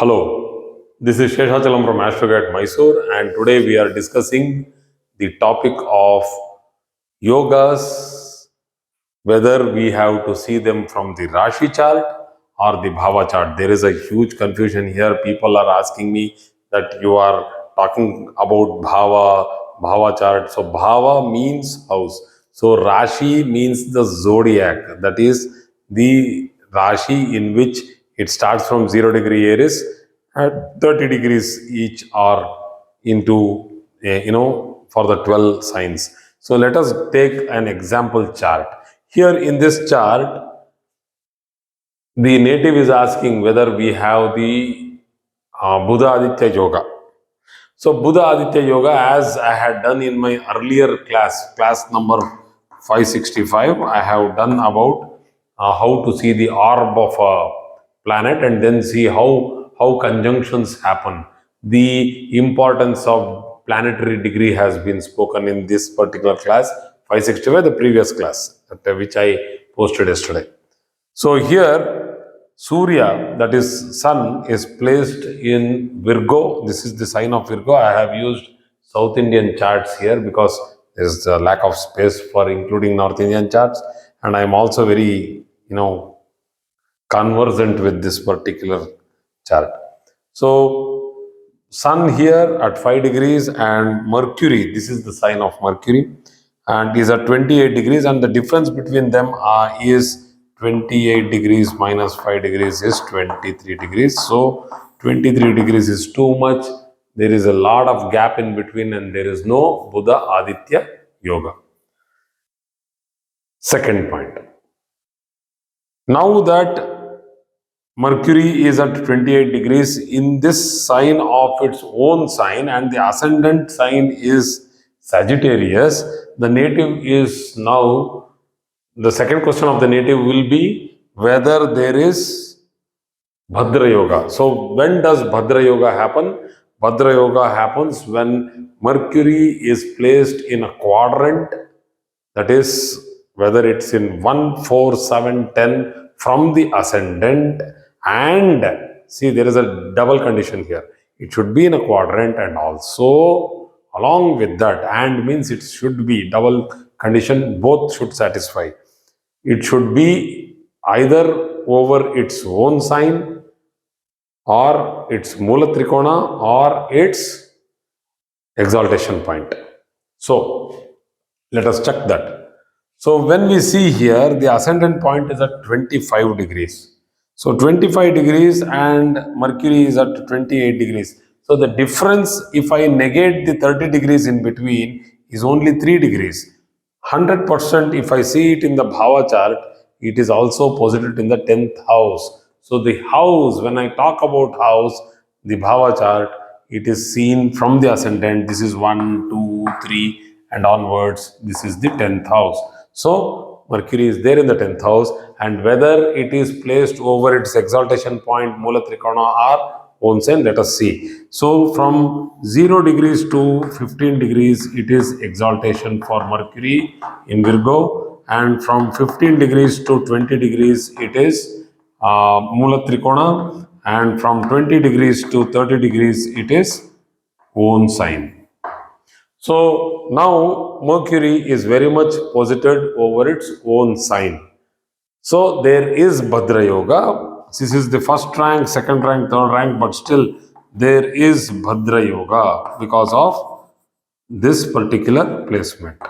Hello, this is Sheshachalam from Astrogat Mysore, and today we are discussing the topic of yogas, whether we have to see them from the Rashi chart or the Bhava chart. There is a huge confusion here. People are asking me that you are talking about Bhava chart. So Bhava means house. So Rashi means the zodiac. That is the Rashi in which it starts from 0 degree Aries at 30 degrees each are into, for the 12 signs. So let us take an example chart. Here in this chart, the native is asking whether we have the Budha Aditya yoga. So Budha Aditya yoga, as I had done in my earlier class number 565, I have done about how to see the orb of a planet and then see how conjunctions happen. The importance of planetary degree has been spoken in this particular class 565, the previous class which I posted yesterday. So here Surya, that is sun, is placed in Virgo. This is the sign of Virgo. I have used South Indian charts here because there is a lack of space for including North Indian charts, and I am also very conversant with this particular chart. So sun here at 5 degrees and Mercury, this is the sign of Mercury, and is at 28 degrees, and the difference between them is 28 degrees minus 5 degrees is 23 degrees. So 23 degrees is too much. There is a lot of gap in between and there is no Budha Aditya yoga. Second point. Now that Mercury is at 28 degrees in this sign of its own sign and the ascendant sign is Sagittarius, the native is now, the second question of the native will be whether there is Bhadra yoga. So when does Bhadra yoga happen? Bhadra yoga happens when Mercury is placed in a quadrant, that is whether it's in 1, 4, 7, 10 from the ascendant, and see there is a double condition here. It should be in a quadrant and also along with that, and means it should be double condition, both should satisfy. It should be either over its own sign or its Mula Trikona or its exaltation point. So let us check that. So when we see here, the ascendant point is at 25 degrees. So 25 degrees and Mercury is at 28 degrees. So the difference, if I negate the 30 degrees in between, is only 3 degrees. 100% if I see it in the Bhava chart, it is also posited in the 10th house. So the house, when I talk about house, the Bhava chart, it is seen from the ascendant. This is 1, 2, 3 and onwards. This is the 10th house. So Mercury is there in the 10th house, and whether it is placed over its exaltation point, Mula Trikona or own sign, let us see. So from 0 degrees to 15 degrees, it is exaltation for Mercury in Virgo, and from 15 degrees to 20 degrees, it is Mula Trikona, and from 20 degrees to 30 degrees, it is own sign. So now Mercury is very much posited over its own sign. So there is Bhadra Yoga. This is the first rank, second rank, third rank, but still there is Bhadra Yoga because of this particular placement.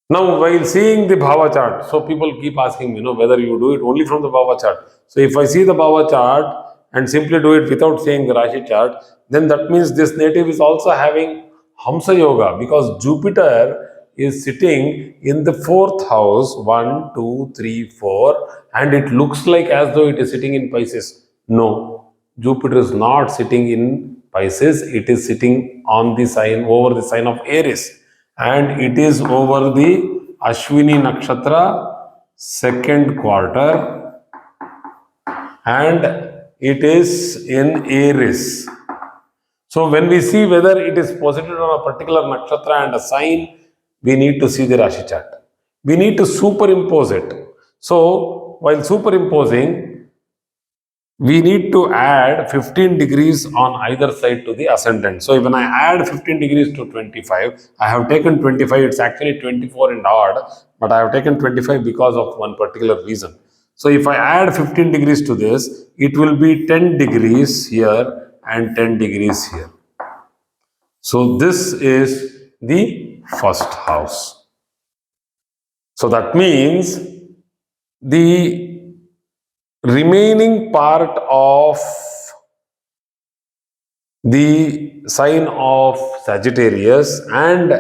Now, while seeing the Bhava chart, so people keep asking me, whether you do it only from the Bhava chart. So if I see the Bhava chart and simply do it without seeing the Rashi chart, then that means this native is also having Hamsa Yoga, because Jupiter is sitting in the 4th house, 1, 2, 3, 4, and it looks like as though it is sitting in Pisces. No, Jupiter is not sitting in Pisces, it is sitting on the sign, over the sign of Aries. And it is over the Ashwini Nakshatra, second quarter, and it is in Aries. So when we see whether it is posited on a particular nakshatra and a sign, we need to see the Rashi chart. We need to superimpose it. So while superimposing, we need to add 15 degrees on either side to the ascendant. So when I add 15 degrees to 25, I have taken 25, it's actually 24 in odd, but I have taken 25 because of one particular reason. So if I add 15 degrees to this, it will be 10 degrees here and 10 degrees here. So this is the first house. So that means the remaining part of the sign of Sagittarius and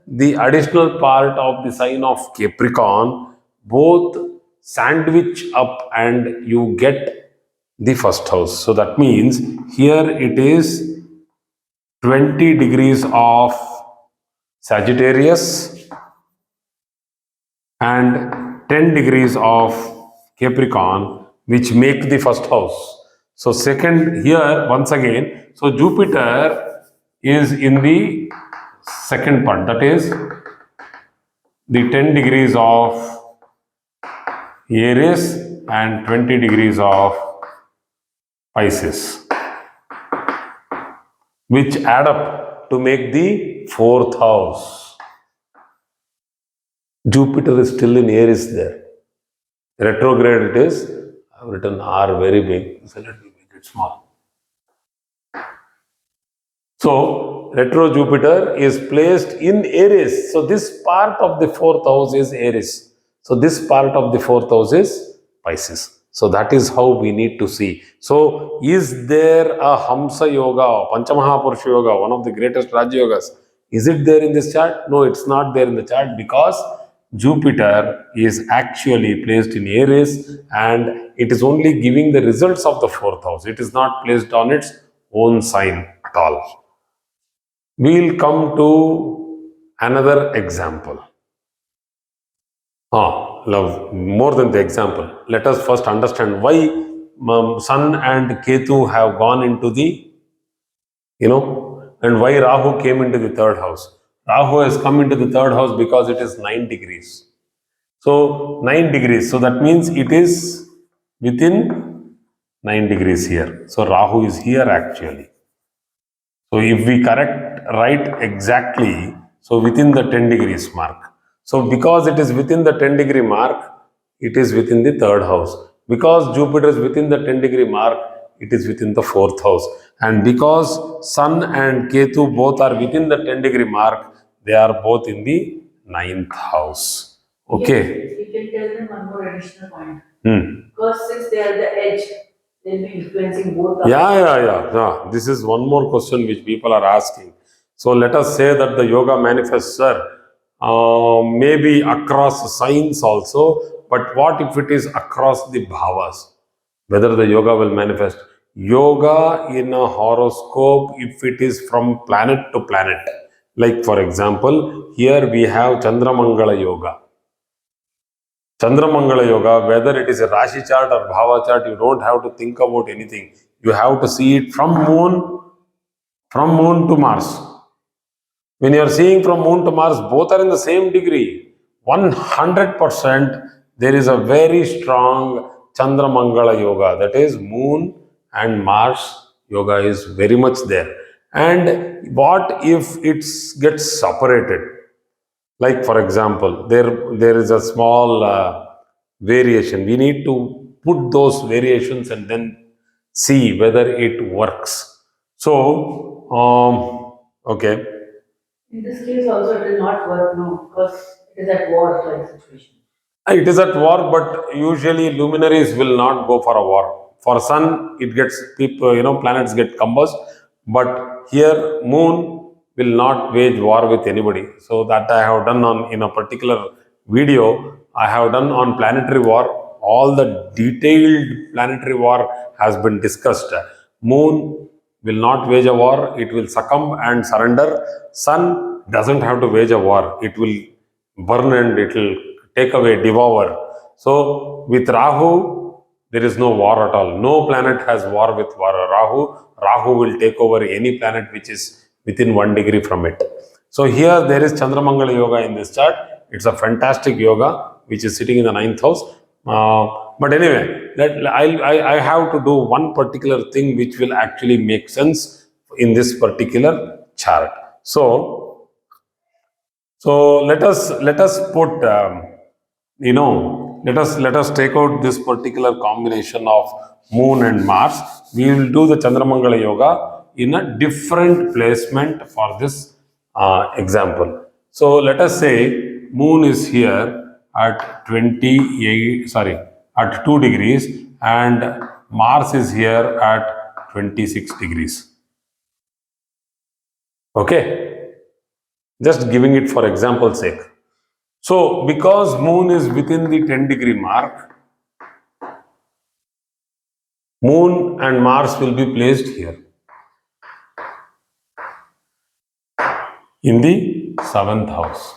the additional part of the sign of Capricorn both sandwich up and you get the first house. So that means here it is 20 degrees of Sagittarius and 10 degrees of Capricorn, which make the first house. So second here once again, so Jupiter is in the second part, that is the 10 degrees of Aries and 20 degrees of Pisces, which add up to make the fourth house. Jupiter is still in Aries there. Retrograde it is. I have written R very big, so let me make it small. So, retro Jupiter is placed in Aries. So, this part of the fourth house is Aries. So, this part of the fourth house is Pisces. So, that is how we need to see. So, is there a Hamsa Yoga, Panchamahapurusha Yoga, one of the greatest Raja Yogas? Is it there in this chart? No, it's not there in the chart because Jupiter is actually placed in Aries and it is only giving the results of the fourth house. It is not placed on its own sign at all. We'll come to another example. Love, more than the example. Let us first understand why Sun and Ketu have gone into the, and why Rahu came into the third house. Rahu has come into the third house because it is 9 degrees. So 9 degrees. So that means it is within 9 degrees here. So Rahu is here actually. So if we write exactly, so within the 10 degrees mark. So because it is within the 10 degree mark, it is within the third house. Because Jupiter is within the 10 degree mark, it is within the fourth house. And because Sun and Ketu both are within the 10 degree mark, they are both in the ninth house. Okay. You can tell them one more additional point. Because since they are the edge, they'll be influencing both. Yeah. This is one more question which people are asking. So let us say that the yoga manifests, sir, maybe across signs also, but what if it is across the bhavas? Whether the yoga will manifest. Yoga in a horoscope, if it is from planet to planet. Like for example, here we have Chandra Mangala yoga. Chandra Mangala yoga, whether it is a Rashi chart or Bhava chart, you don't have to think about anything. You have to see it from moon to Mars. When you are seeing from moon to Mars, both are in the same degree. 100% there is a very strong Chandra Mangala yoga. That is moon and Mars yoga is very much there. And what if it gets separated? Like for example, there is a small variation. We need to put those variations and then see whether it works. So, okay. In this case also it will not work now because it is at war like situation. It is at war, but usually luminaries will not go for a war. For sun, it gets people, planets get combust, but here moon will not wage war with anybody. So that I have done on in a particular video. I have done on planetary war. All the detailed planetary war has been discussed. Moon will not wage a war; it will succumb and surrender. Sun doesn't have to wage a war; it will burn and it will take away, devour. So with Rahu, there is no war at all. No planet has war with Rahu. Rahu will take over any planet which is within 1 degree from it. So here there is Chandramangala yoga in this chart. It's a fantastic yoga which is sitting in the ninth house. But anyway, I have to do one particular thing which will actually make sense in this particular chart. So let us put let us take out this particular combination of Moon and Mars. We will do the Chandra Mangala yoga in a different placement for this example. So let us say Moon is here at 28, sorry, at 2 degrees, and Mars is here at 26 degrees. Okay, just giving it for example's sake. So because Moon is within the 10-degree mark, Moon and Mars will be placed here in the 7th house.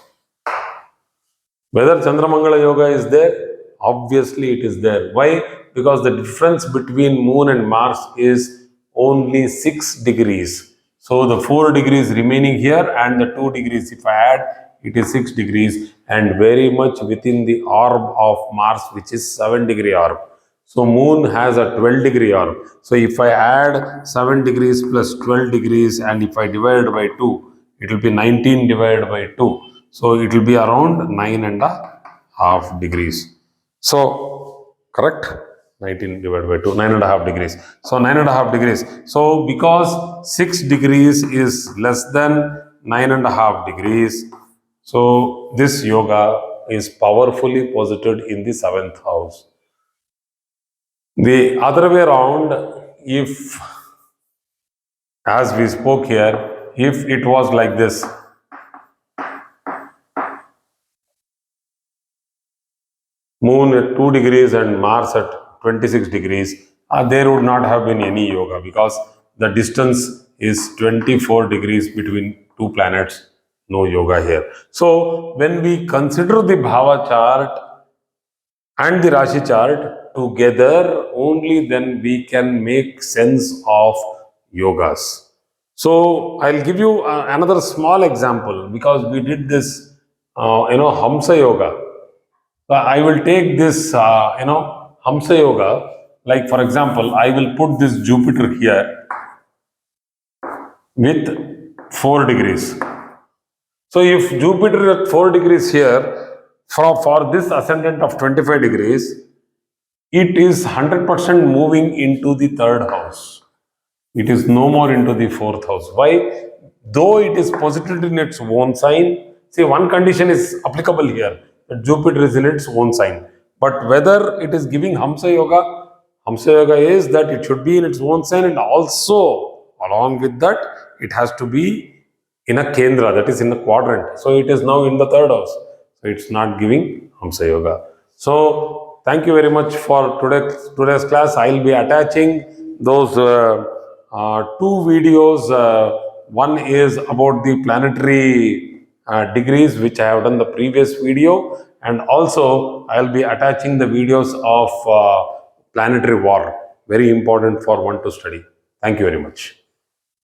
Whether Chandramangala Yoga is there, obviously it is there. Why? Because the difference between Moon and Mars is only 6 degrees. So the 4 degrees remaining here and the 2 degrees, if I add, it is 6 degrees, and very much within the orb of Mars, which is 7-degree orb. So Moon has a 12-degree orb. So if I add 7 degrees plus 12 degrees and if I divide by 2, it will be 19 divided by 2. So it will be around 9.5 degrees. So correct? 19 divided by 2, 9.5 degrees. So 9.5 degrees. So because 6 degrees is less than 9.5 degrees, so this yoga is powerfully posited in the 7th house. The other way around, if, as we spoke here, if it was like this, Moon at 2 degrees and Mars at 26 degrees, there would not have been any yoga because the distance is 24 degrees between two planets. No yoga here. So when we consider the Bhava chart and the Rashi chart together, only then we can make sense of yogas. So I'll give you another small example because we did this, Hamsa yoga. I will take this, Hamsa yoga. Like for example, I will put this Jupiter here with 4 degrees. So if Jupiter at 4 degrees here, for this ascendant of 25 degrees, it is 100% moving into the 3rd house. It is no more into the 4th house. Why? Though it is posited in its own sign, see, one condition is applicable here, that Jupiter is in its own sign. But whether it is giving Hamsa Yoga is that it should be in its own sign, and also along with that, it has to be in a Kendra, that is in a quadrant. So it is now in the 3rd house. So it's not giving Hamsa Yoga. So thank you very much for today's class. I'll be attaching those 2 videos. One is about the planetary degrees, which I have done the previous video, and also I'll be attaching the videos of planetary war, very important for one to study. Thank you very much.